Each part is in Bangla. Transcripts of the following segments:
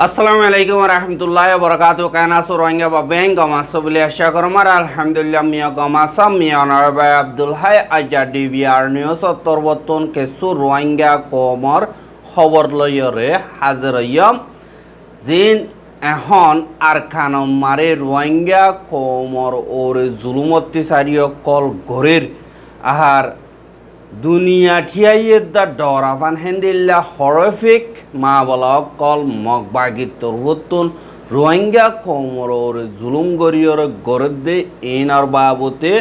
আসসালামু আলাইকুম রহমতুল্লাহ বরকাত কায়নাসু রোহিঙ্গা বা বেং গমাসবলি আশা করমার আলহামদুলিল্লাহ মিয়া গমাসা মিয়া অনারবাই আব্দুল হাই আজা ডিভিআর নিউজ তরবতন কেসু রোহিঙ্গা কমর খবর লয়রে হাজির হইম জিন এখন আরখানম মারে রোহিঙ্গা কমর ওর জুলুমতি সারিয় কল ঘরের আহার দুনিয়া ঠিয়াইয়ের দা ডরাফান হেন্দিল্লা হরফিক মা বলা কল মগবাগি তরবতন রোহিঙ্গা কমর জুলুম গরিয়র গরদে এনার বাবতে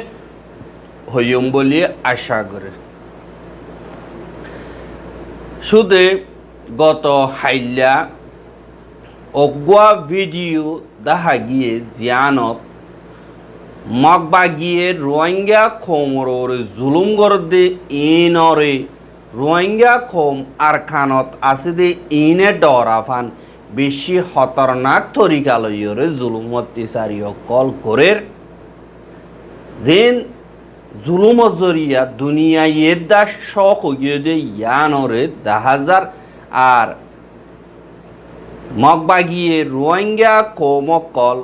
হইম বলি আশা করে শুধু গত হাইল্লা অগুয়া ভিডিও দেখা গিয়ে জিয়ানত মগবাগিয়ে রোহিঙ্গা খোমর জুলুম গরদে ইনরে রোহিঙ্গা খোম আরখানত আছে দে ইনে ডরাফান বেশি খতরনাক তরিকা লইরে জুলুমতি সারিও কল করের যেন জুলুম জরিয়া দুনিয়া ইয়েদা শখ হইয়ে দে ইয়ানরে দাহাজার আর মগবাগিয়ে রোহিঙ্গা খোমকল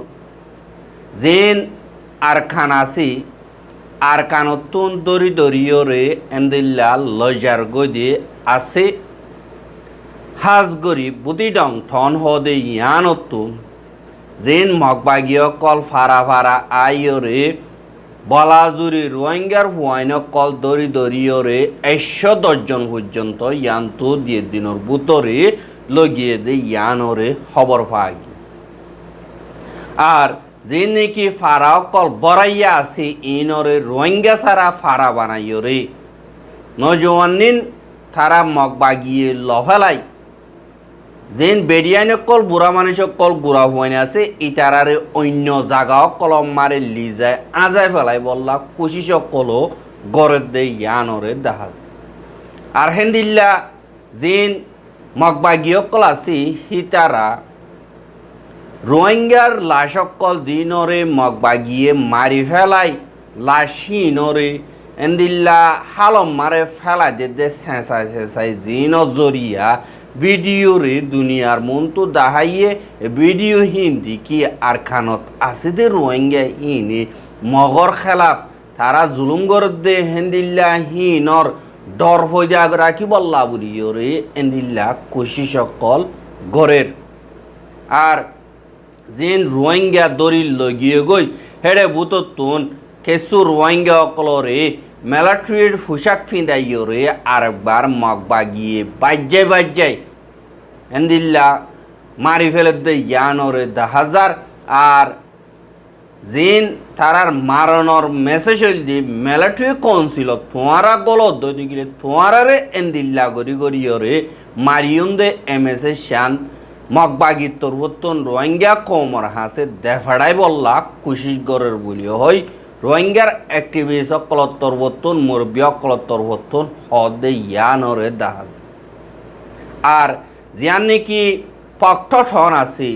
যেন আরখান আছি আরখানতুন দরি দরিয়রে এমদিল্লা লজার গদে আছে হাজগরি বুদিডং ঠন হদে ইয়ানতুন যেন মগবাগীয় কল ফারা ফারা আইয়রে বলাজুরি রোহিঙ্গার হুয়াইন কল দরি দরিয়রে 110 জন পর্যন্ত ইয়ান্তু দিয়ে দিনের বুতরে লগিয়ে দে ইয়ানরে খবর পাগি আর যে নাকি ফারা কল বরাইয়া আছে ইনরে রোহিঙ্গা সারা ফারা বানাইরে নজওয়ানিন তারা মগবাগিয়ে লফেলাই যেন বেডিয়াইন কল বুড়া মানুষ কল গুড়া হুয়াইন আছে ইটারারে অন্য জায়গাও কলম মারে লিজায় আজায় ফেলাই বললা কুশিস কলো গড়ের দে ইয়ানরে দেখা আর হেন্দিল্লা যেন মগবাগীয় কল আছে হিতারা রোহিঙ্গার লাশকল জিনরে মগবাগিয়ে মারি ফেলাই লাশিনরে এন্দিল্লা হালম মারে ফেলাই দে চেঁচাই চেঁচাই জিন জরিয়া ভিডিও রে দুনিয়ার মনটো দাহাইয়ে ভিডিও হিন্দি কি আরখানত আছে দে রোহিঙ্গা ইনে মগর খেলাফ তারা জুলুম গরদে হেন্দিল্লা হিনর ডর ফৈজা রাখি বল্লা বুলিয়রে এন্দিল্লা কুশি সকল গরের আর যেন রোহিঙ্গা দরিল লগিয়ে গই হেডে বুততুন কেসু রোহিঙ্গা অকলরে মিলিটারির পোশাক ফিন্দাইয়রে আরেকবার মগবাগিয়ে বাজ্যাই এন্দিল্লা মারি ফেলে দে ইয়ানরে 10,000 আর যেন তারার মারণর মেসেজ হইল দি মিলিটারি কাউন্সিল তোমারা গলত দই গিলে তোমারারে এন্দিল্লা গরি গরিয়রে মারিয়ন দে এমএসএ শান মগবাগি তরবতন রোহিঙ্গা কমর হাসে দেফাড়াই বললা কুশিস গরের বলিও হয় রোহিঙ্গার অ্যাক্টিভিস্ট অকল তরবতন মুরব্বী অকল তরবতন হদে ইয়ানরে দাহাজ আর জিয়ান নাকি পক্ষ ঠন আছে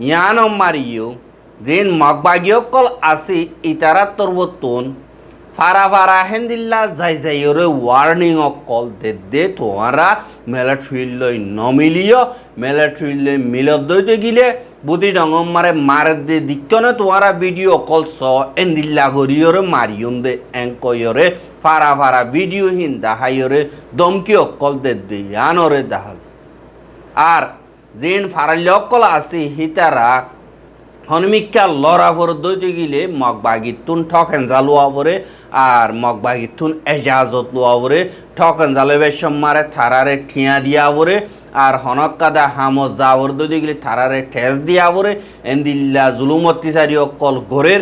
ইয়ান মারিও যেন মগবাগি অকল আছে ইতারা তরবতন ফারা ফারা হেন্দিল্লা যাইরে ওয়ার্নিং অকল দে তোরা মিলিটারি লই নমিলিও মিলিটারি লই মিলত দইতে গিলে বুদ্ধি ডঙম মারে দে দিকনে তোরা ভিডিও অকল স এন্দিল্লা গরিয়রে মারিয়ন দে এঙ্কয়রে ফারা ফারা ভিডিও হিন দাহাইরে দমকি অকল দে ইয়ানরে দাহাজ আর যেন ফারাল্য অকল আছে হিতারা হনমিকা লড়া ভরে দইতে গিলে মগবাগিতুন ঠকেন জালুয়া ভরে আর মগবাগিতুন এজাজত লোয়া ভরে ঠকেন জালবে সম্মারে থারারে ঠিয়া দিয়া ভরে আর হনকাদা হামত যাওয়ার দইতে গিলে থারারে ঠেস দিয়া ভরে এন্দিল্লা জুলুমতি সারি অকল ঘরের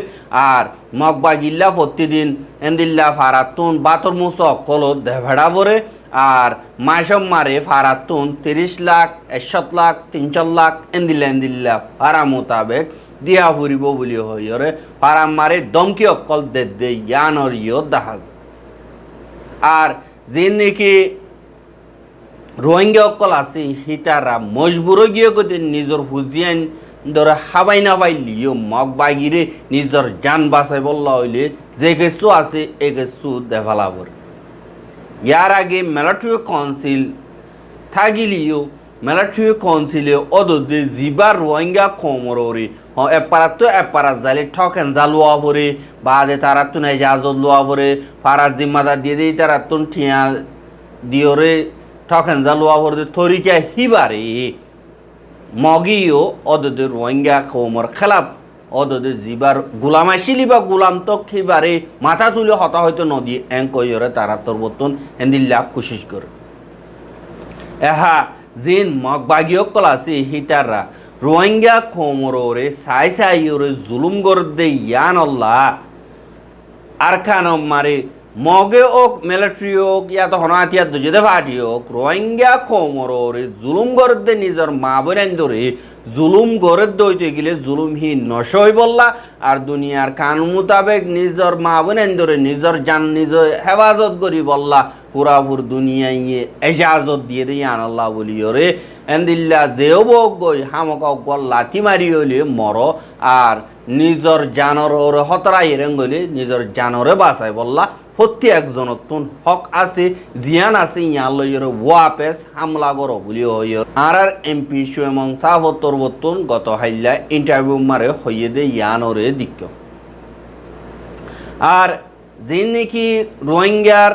আর মগবাগিল্লা প্রতিদিন এন্দিল্লা ফারাতুন বাতর মুস অকল দেভেড়া ভরে আর মাসম মারে ফারাতুন 30 লাখ 100 লাখ 300 লাখ এন্দিল্লা ফারা মোতাবেক দিয়া ফুরিব বলি হইরে ফারাম মারে দমকি অকল দে ইয়ানর ইয় দাহাজ আর যে নাকি রোহিঙ্গা অকল আছে হিতারা মজবুর গিয়ে গতি নিজের হুজিয়ান ধরে হাবাই না পাইলিও মগবাগিরে নিজের জান বাঁচাই বললা হইলে যে কিছু আছে এ কিছু দেখালাবর ইয়ার আগে মিলিটারি কাউন্সিল থাকিলিও মিলিটারি কাউন্সিলে অদদে জিবার রোহিঙ্গা কমররে এপারাতো এপারা জালে ঠকেন জালুয়া পরে বাদে তারা তো নাই জাজত লোয়া পরে ফারাজ জিম্মাদার দিয়ে দিই তারা তো ঠিয়া দিওরে ঠকেন জালুয়া পরে তরিকা হিবারে মগিও অদদে রোহিঙ্গা কমর খেলাপ অদদে জিবার গুলাম আসিলি বা গুলাম তো খিবারে মাথা তুলে হতা হয়তো নদী এং কইরে তারা তোর বর্তন হেন্দিল্লা কোশিশ করে এহা জিন মগবাগিও কলাসি হিতাররা রোহিঙ্গা কোমরে সাই সাইরে জুলুম গরদে ইয়ান আল্লাহ আর খানম মারে মগে ওক মিলিটারি ওক ইয়া তো হনাতিয়া দুজে ফাটি ওক রোহিঙ্গা কোমরে জুলুম গরদে নিজের মা বোন ধরে জুলুম গরদ দইতে গেলে জুলুম হি নশই বললা আর দুনিয়ার কানুন মোতাবেক নিজের মা বোন ধরে নিজের জান নিজের হেফাজত করি বললা পুরাপুর দুনিয়ায় এজাজত দিয়ে দিয়ে আনাল্লাহ বলি ওরে এন্দিল্লা দেব গই হামক লাথি মারি হইলে মর আর নিজের জানর ওরে হতরাই রেঙ্গলে নিজের জানরে বাঁচাই বললা প্রতি একজনতুন হক আছে জিয়ান আছে ইয়ার লইয়ের ওয়াপেস হামলা করো বলি হইয় আর এমপি সুয়েমং সাহতর বতুন গত হাইলা ইন্টারভিউ মারে হইয়ে দে ইয়ানরে দিক আর যে নাকি রোহিঙ্গার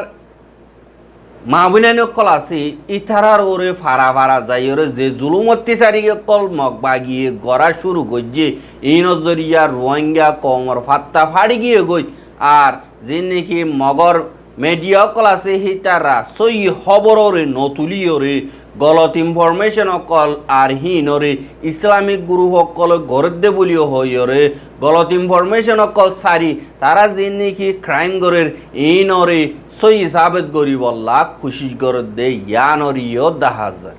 মাহবুনানি কল আছে ইথারার ওরে ফারা ফারা যাই ওরে যে জুলুম অত্যাচারী কল মগ বাগিয়ে গড়া শুরু করছে এই নজরিয়া রোহিঙ্গা কমর ফাত্তা ফাড়ি গিয়ে গই আর যে নাকি মগর মিডিয়া কল আছে হিতারা সই খবরে নতুলি ওরে গলত ইনফরমেশন অকল আর হিনরে ইসলামিক গুরু সকল ঘরত দে বলিও হইরে গলত ইনফরমেশন অকল সারি তারা যে নাকি ক্রাইম গরের ইনরে সই সাবেত গরি বল্লা খুশি গরত দে ইয়ানরিও দাহাজার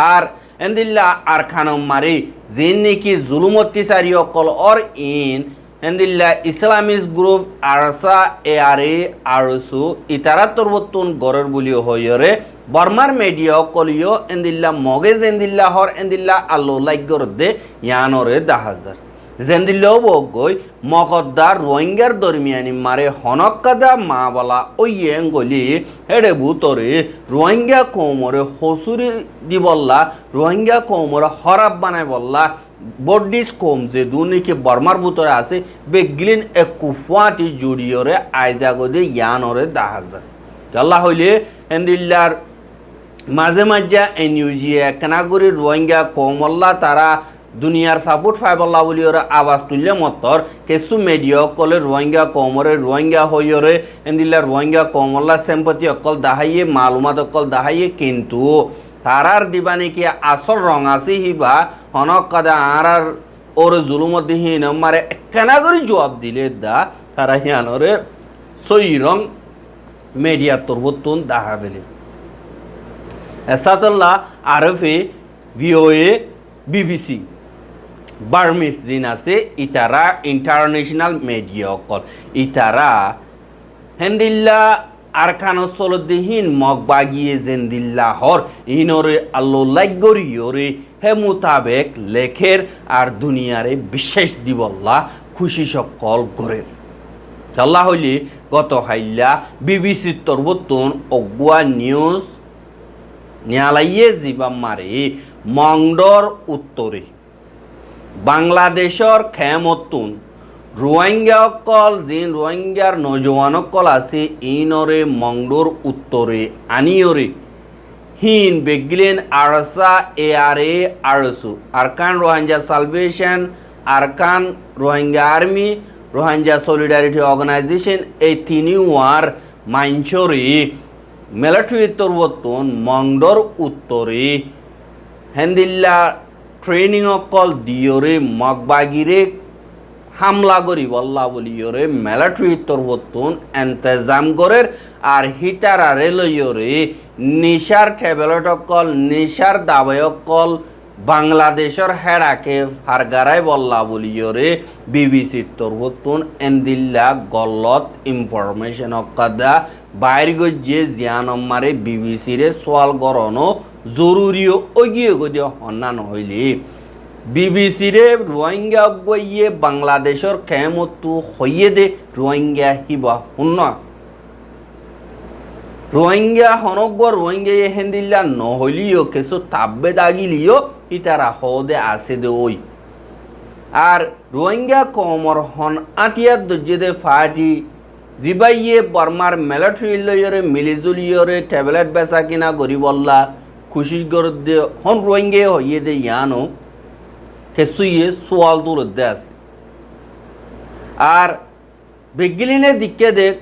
আর এন্দিল্লা আর খানম মারে যে নাকি জুলুম অত্যাচারী অকল অর ইন এন্দিল্লা ইসলামিক গ্রুপ আরসা এআরএ আরসু ইতারা তরবতুন গরের বলিও হইরে বর্মার মিডিয়া কলিও এন্দিল্লা মগে জেন্দিল্লা হর এন্দিল্লা আল্লো লাইগর দে ইয়ানরে দাহাজার জেন্দিল্লাও বগই মকদ্দার রোহিঙ্গার দরমিয়ানি মারে হনকাদা মা বলা ওই গলি হেডে ভূতরে রোহিঙ্গা কোমরে হসুরি দি বললা রোহিঙ্গা কোমরে হরাব বানায় বললা বডিস কম যে দুনিকে বর্মার ভূতরে আছে বেগিলিন এক কুফাটি জুড়িয়রে আইজাগদে ইয়ানরে দাহাজার আল্লাহ হইলে এন্দিল্লার মাঝে মাঝে এনইউজি একনাগরি রোহিঙ্গা কমল্লা তারা দুনিয়ার সাপোর্ট ফাইবল্লা বলি ওরা আওয়াজ তুললে মতর কিছু মিডিয়া কলে রোহিঙ্গা কমরে রোহিঙ্গা হইরে এন্দিল্লা রোহিঙ্গা কমল্লা সেম্পতি অকল দাহাইয়ে মালুমাত অকল দাহাইয়ে কিন্তু তারার দিবানি কি আসল রং আছে হিবা হনক কাদা আর ওর জুলুমদিহীন মারে একনাগরি জবাব দিলে দা তারা হিয়ানরে সই রং মিডিয়া তরবতুন দাহা ফেলে এসাতুল্লাহ আরফে ভিওএ বিবিসি বার্মিস জিন আছে ইতারা ইন্টারন্যাশনাল মিডিয়া কল ইতারা হেন্দিল্লা আরকানো সলদিহীন মগ বাগিয়ে জেন্দিল্লা হর ইনরে আল্লো লাইগরিয়রে হে মোতাবেক লেখের আর দুনিয়ারে বিশেষ দিবল্লা খুশি সকল গরের আল্লাহ হইলে গত হাইল্লা বিবিসি তরবতুন অগুয়া নিউজ নিয়ালাইয়ে জিবা মারে মংডর উত্তরে বাংলাদেশর খেমতুন রোহিঙ্গা কল জিন রোহিঙ্গার নজওয়ান কল আছে ইনরে মংডোর উত্তরে আনিয়রে হিন বেগিলেন আরসা এআরএ আরসু Arakan Rohingya Salvation Arakan Rohingya Army Rohingya Solidarity Organisation এই তিনি ওয়ার মাইনচরে মিলিটারি তরবতন মংডর উত্তরে হেন্দিল্লা ট্রেনিং অকল দিয়রে মগবাগিরে হামলা করি বল্লা বলিয়রে মিলিটারি তরবতন এন্তেজাম করের আর হিতারা রেলয়রে নিশার ট্যাবলেট অকল নিশার দাবায় অকল বাংলাদেশের হেড়াকে ফারগারাই বল্লা বলিয়রে বিবিসি তরবতুন এন্দিল্লা গলত ইনফরমেশন অকাদা বাইর গজ্জে জিয়ানম্মারে বিবিসিরে সোয়াল গরনো জরুরিও ওগিয়ে গদিও হন্যান হইলে বিবিসিরে রোহিঙ্গা গইয়ে বাংলাদেশের খেমতু হইয়ে দে রোহিঙ্গা হিবা হুন্না রোহিঙ্গা হনগ্য রোহিঙ্গা হেন্দিল্লা নহলিও কিছু তাব্বে দাগিলিও ইতারা হদে আছে দে ওই আর রোহিঙ্গা কমর হন আতিয়ার দজ্জেদে ফাটি দিবাইয়ে বর্মার মিলিটারি লয়রে মিলিজুলিয়রে ট্যাবলেট বেচা কিনা গরিবল্লা খুশি গরদে হন রোহিঙ্গা হইয়ে দে ইয়ানো কেসুইয়ে সোয়াল দূরদে আছে আর বিগলিনে দিকে দেখ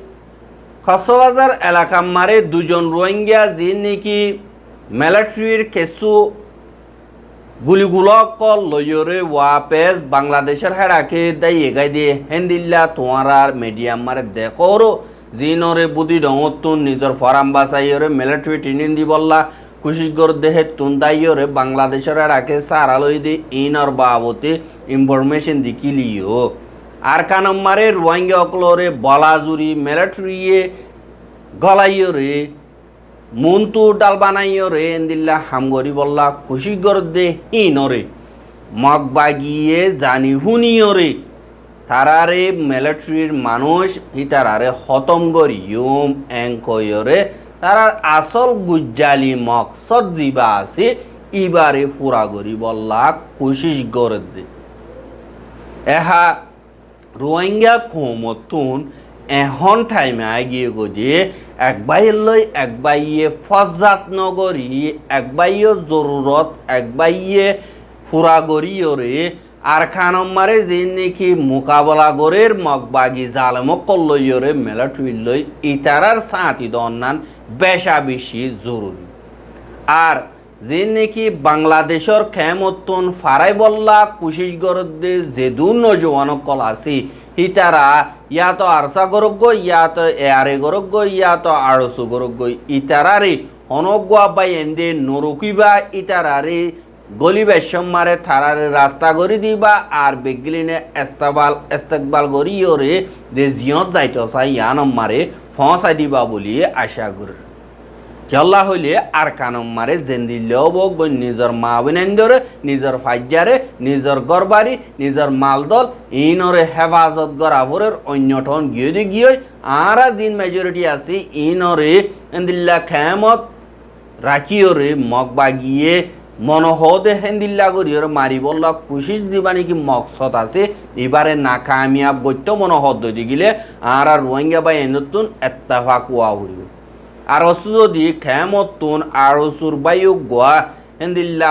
কক্সবাজার এলাকা মারে দুজন রোহিঙ্গা যে নাকি মিলিটারির কেসু গুলিগুলক লয়রে ওয়াপেস বাংলাদেশের হেরাকে দাই এগাই দিয়ে হেন্দিল্লা তোমার মিডিয়াম মারে দেখো জিনরে বুদ্ধি ডঙতুন নিজের ফরাম বাসাইরে মিলিটারি ট্রেনিং দি বললা কুশিগর দেহে তুন্দাইরে বাংলাদেশের হেরাকে সারালই দি ইনর বাবতে ইনফরমেশন দিকিলিও আর কানম্মারে রোহিঙ্গা অকলরে বলাজুরি মিলিটারিয়ে গলাইরে মুন্তু ডাল বানাইরে এন্দিল্লা হামগরি বললা কুশিগর দে ইনরে মগবাগিয়ে জানি হুনিয়রে তারারে মিলিটারির মানুষ হিতারারে হতম গরিয়ম এঙ্কয়রে তারার আসল গুজ্জালি মকসদ জিবা আছে ইবারে পুরা গরি বললা কুশিস গর দে এহা রোহিঙ্গা কমতুন এখন টাইমে আগিয়ে গিয়ে এক বাইয়ের লই এক বাইয়ে ফজাত নগরী এক বাইয়ের জরুরত এক বাইয়ে ফুরাগরিয়রে আর খানম্মারে যে নাকি মোকাবলা গরের মগবাগি জালেমক লইয়রে মিলিটারি লই ইতারার সাঁতি দন্নান বেশা বেশি জরুরি আর যে নাকি বাংলাদেশের খেমতন ফারাই বল্লা কুশিস গরদে যেদু নজওয়ান কল আছে ইতারা ইয়া তো আরসা গরগ ইয়া তো এয়ারে গরগ ইয়া তো আড়সু গরগ ইতারারে অনগুয়া বাই এন্দে নরকিবা ইতারারে গলি বেশম মারে থারারে রাস্তা গড়ি দিবা আর বেগলিনে এস্তেকবাল গড়িওরে যে জিয়ত যাইতো চাই ইয়ানম মারে ফসাই দিবা বলি আশা করি জল্লা হইলে আর কানম মারে জেন্দিলেও বগ নিজের মা বোনেন্দরে নিজের ফাজ্জারে নিজের গরবারি নিজের মালদল ইনরে হেফাজত গরাভরের অন্যটন গিয়ে গিয়ে আর দিন মেজরিটি আছে ইনরে এন্দিল্লা খেমত রাখিওরে মগবা গিয়ে মনোহদে হেন্দিল্লা করিওর মারি বললা কুশিস দিবা নাকি মকসদ আছে এবারে না কামিয়াব গত্য মনোহদ দি গিলে আর রোহিঙ্গা বা এনতুন এত্তাফাক ওয়া হইব আর যদি খেমতুন আরসুর বায়ু গোয়া হেন্দিল্লা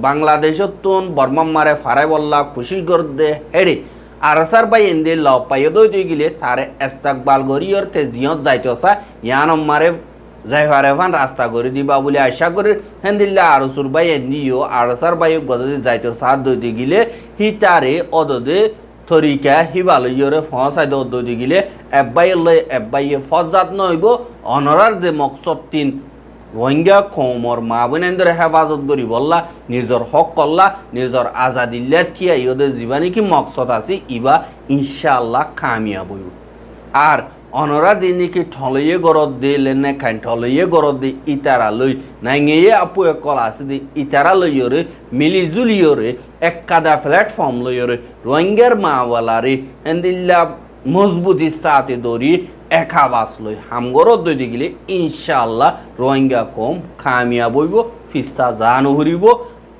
বাংলাদেশতুন বর্মাম মারে ফারাই বল্লা খুশি গর্দে হেড়ে আরসার বাই এন্দে লব পাইয়ে দই গিলে তারে এস্তাকবাল গরিয়র তে জিয়ত যাইতসা ইয়ানম মারে যাইফারেফান রাস্তা করে দিবা বলে আশা করি হেন্দিল্লা আরসুর বাই এন্দিও আরসার বায়ু গদে যাইতসা দই গিলে হি তারে অদদে তরিকা হিবালয়রে ফসাই দই গিলে এব্বাইয়ে ফজাত নইব অনরার যে মকসদ তিন রোহিঙ্গা কমর মা বোনেন্দ্র হেফাজত করি বললা নিজের হক করলা নিজের আজাদিল্লা থিয়া ইদের জীবানি কি মকসদ আছে ইবা ইনশাআল্লাহ কামিয়াব হইব আর অনরা যিনিকি ঠলইয়ে গরদ দিলে নে খান ঠলইয়ে গরদ দি ইতারা লই নাইঙে আপু কল আছে দি ইতারা লইয়রে মিলি জুলিয়রে এককাদা প্ল্যাটফর্ম লইয়রে রোহিঙ্গার মাওয়ালারে এন্দিল্লা মজবুতি সাথে দরি একাবাস লই হামগরদ দই দিগিলে ইনশাআল্লাহ রোহিঙ্গা কম কামিয়াব হইব ফিসা জানো হরিব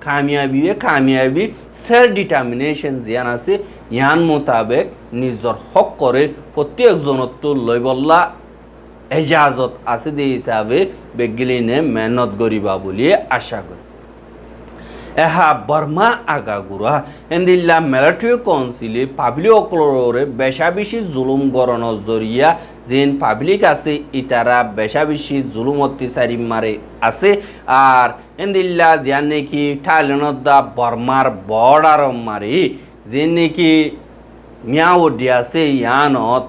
কামিয়াবি সেলফ ডিটারমিনেশন জিয়ান আছে ইয়ান মোতাবেক নিজের হক করে প্রত্যেকজনত লই বল্লা এজাজত আছে দে হিসাবে বেগিলিনে মেহনত করিবা বলি আশা করি এহা বর্মা আগাগুড়া এন্দিল্লা মিলিটারি কাউন্সিলে পাবলিক অকলরে বেশা বেশি জুলুম গরণর জরিয়া যেন পাবলিক আছে ইতারা বেশা বেশি জুলুম অত্যাচারী মারে আছে আর এন্দিল্লা যান নাকি থাইল্যান্ডত দা বর্মার বর্ডার মারে যে নাকি মিয়াওডি আছে ইয়ানত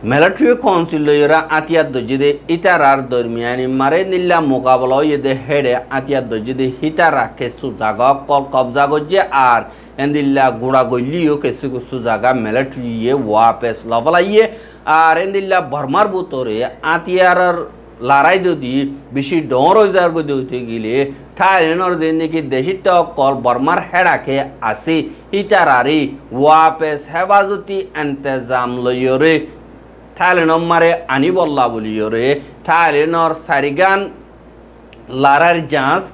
মিলিটারি কাউন্সিলরা আতিয়ার দজিদে ইতারার দরমিয়ানি মারে নিল্লা মোকাবলা ইয়ে হেডে আতিয়ার দজিদে হিতারা কেসু জাগা কবজা গজ্জে আর এন্দিল্লা গুড়া গলিও কেসু কিছু জায়গা মিলিটারি ওয়াপেস লবলাইয়ে আর এন্দিল্লা বর্মার বুতরে আতিয়ার লড়াই যদি বেশি ডর হয়ে গদিতে গেলে থাইল্যান্ডর যে নাকি দেশিত কল বর্মার হেডাকে আছে ইতারারে ওয়াপেস হেফাজতি এন্তেজাম লইয়রে থাইল্যান্ড মারে আনি বল্লা বলিয়রে ঠালিনর সারিগান লারার জাঁচ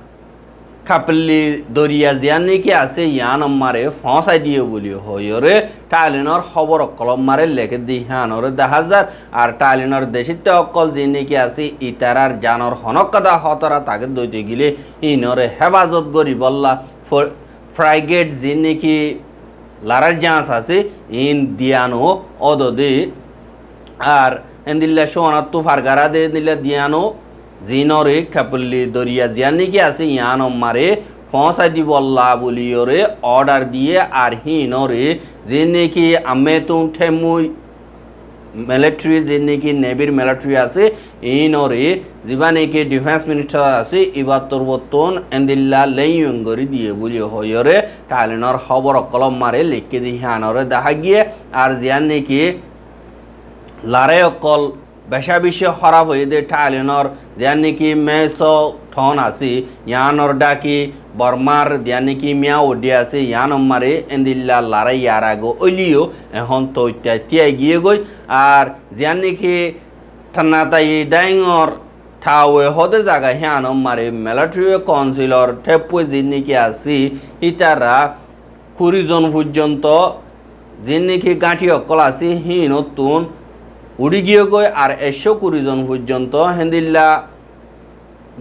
খাপলি দরিয়া জিয়ান নাকি আছে ইয়ান মারে ফসাই দিয়ে বলি হয়রে টালিনর খবর কলম মারে লেখে দি হানরে 10,000 আর টালিনর দেশিতে অকল যে নাকি আছে ইতারার জানর হনকদা হতরা তাকে দইতে গিলে ইনরে হেফাজত করি বললা ফ্রাইগেট যে নাকি লারার জাঁচ আছে ইন দিয়ানো অদদে আর এন্দিল্লা সোনার তুফার গারা দে দিল্লা দিয়ানো জিনরে খাপল্লি দরিয়া জিয়ান নাকি আছে ইয়ান মারে ফসাই দিব আল্লাহ বলিওরে অর্ডার দিয়ে আর হিনরে যে নাকি আমি তো ঠেমুই মিলিটারি যে নাকি নেভির মিলিটারি আছে ইনরে যিবা নাকি ডিফেন্স মিনিস্টার আছে এবার তোরবতন এন্দিল্লা লেইয়ঙ্গরি দিয়ে বলি হয়রে টালিনর খবর কলম মারে লিখে দি হানরে দেখা গিয়ে আর জিয়ান নাকি লারে অকল বেশা বেশি খারাপ হয়ে দে টালিনর যার নাকি মেসো ঠন আছে ইয়ানর ডাকি বর্মার যার নাকি মিয়া ওডি আছে ইয়ান মারে এন্দিল্লা লারাই ইয়ার আগো ওইলিও এখন তো তিয়াই গিয়ে গই আর যার নাকি ঠান্না তাই ডাইঙর ঠাওয়ে হদে জায়গা হিয়ান মারে মিলিটারি কাউন্সিলর ঠেপুয়ে যে নাকি আছে ইতারা 20 জন পর্যন্ত যে নাকি গাঁঠি অকল আছে হি নতুন উড়ি গিয়ে গই আর 120 জন পর্যন্ত হেন্দিল্লা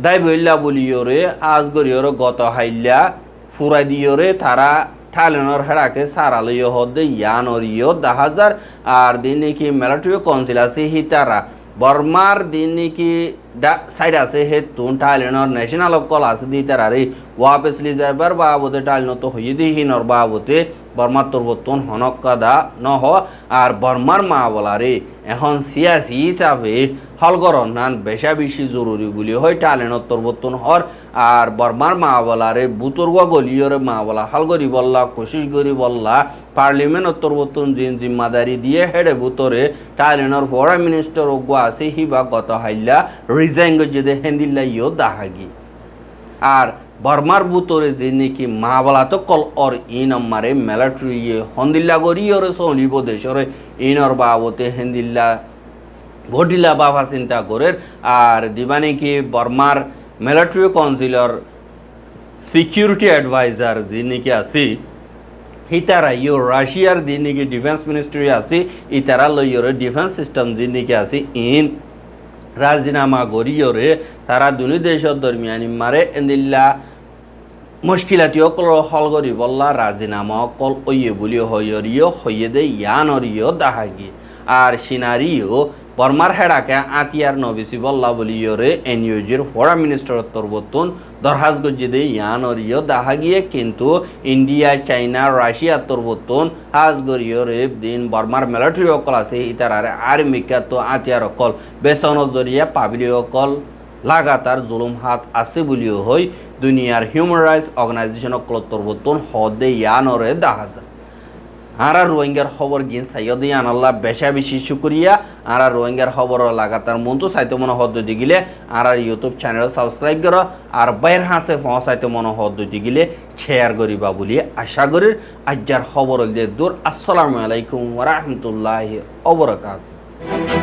দাইবইল্লা বলিওরে আজ গরিওরে গত হাইল্লা ফুরাই দিওরে তারা ঠালিনর হেড়াকে সারালইয় হদে ইয়ানরিও 10,000 আর দিন নাকি মিলিটারি কাউন্সিল আছে হিতারা বর্মার দিন নাকি সাইড আছে হে তুন ঠালিনর ন্যাশনাল কল আছে দি তারারে ওয়াপেস লিজাইবার বাবতে টালিন তো হইয়ে দি হিনর বাবতে বর্মার তোরবতন হনকাদা নহ আর বর্মার মা বলারে এখন সিয়াসি হিসাবে হলগর নান বেশা বেশি জরুরি বলি হয় টালিনর তোরবতন হর আর বর্মার মা বলারে বুতরগা গলিয়রে মা বলা হলগরি বললা কোশিশ গরি বললা পার্লিমেন্ট তোরবতন জিন জিম্মাদারি দিয়ে হেডে বুতরে টালিনর ফরেন মিনিস্টার ওগো আছে হিবা গত হাইল্লা রিজাইন গজে হেন্দিল্লা ইও দাহাগি আর বর্মার বুতরে যে নাকি মা বলা তো কল অর ইন মারে মিলিটারি হন্দিল্লা গরিয়রে সলিব দেশরে ইনর বাবতে হেন্দিল্লা ঘটিলা বাবা চিন্তা করে আর দিবা নাকি বর্মার মিলিটারি কাউন্সিলর সিকিউরিটি অ্যাডভাইজার যে নাকি আছে ইতারা ইও রাশিয়ার যে নাকি ডিফেন্স মিনিস্ট্রি আছে ইতারা লইয়রে ডিফেন্স সিস্টেম যে নাকি আছে ইন রাজিনামা গরিয়রে তারা দুনি দেশের দরমিয়ানি মারে এন্দিল্লা মুশকিলাতি অকল হল করি বললা রাজিনামা অকল ওইয়ে বলি হইয়রিও হইয়ে দে ইয়ানরিও দাহাগি আর সিনারিও বর্মার হেডাকে আতিয়ার নবিসি বল্লা বলিয়রে এনইউজির ফরেন মিনিস্টার তরবতন দরহাজ গজ্জে দে ইয়ানরিও দাহাগিয়ে কিন্তু ইন্ডিয়া চাইনা রাশিয়া তরবতন হাজ গরিয়রে দিন বর্মার মিলিটারি অকল আছে ইতারারে আর্মিকা তো আতিয়ার অকল বেসনত জরিয়া পাবলি অকল লাগাতার জুলুম হাত আছে বলিও হই দুনিয়ার হিউম্যান রাইটস অর্গানাইজেশন অকল তরবতন হদে ইয়ানরে দাহাজা আরা রোহিঙ্গার খবর গিন সাইয়দ ইয়ান আল্লাহ বেশা বেশি শুকরিয়া আরা রোহিঙ্গার খবর লাগাতার মন তো সাইতে মনে হদ দিগিলে আরা ইউটিউব চ্যানেল সাবস্ক্রাইব করো আর বাইর হাসে ফসাইতে মনে হদ দিগিলে শেয়ার করিবা বলি আশা করি আজ্জার খবর দূর আসসালামু আলাইকুম ওয়া রাহমাতুল্লাহি ওয়া বারাকাতুহু।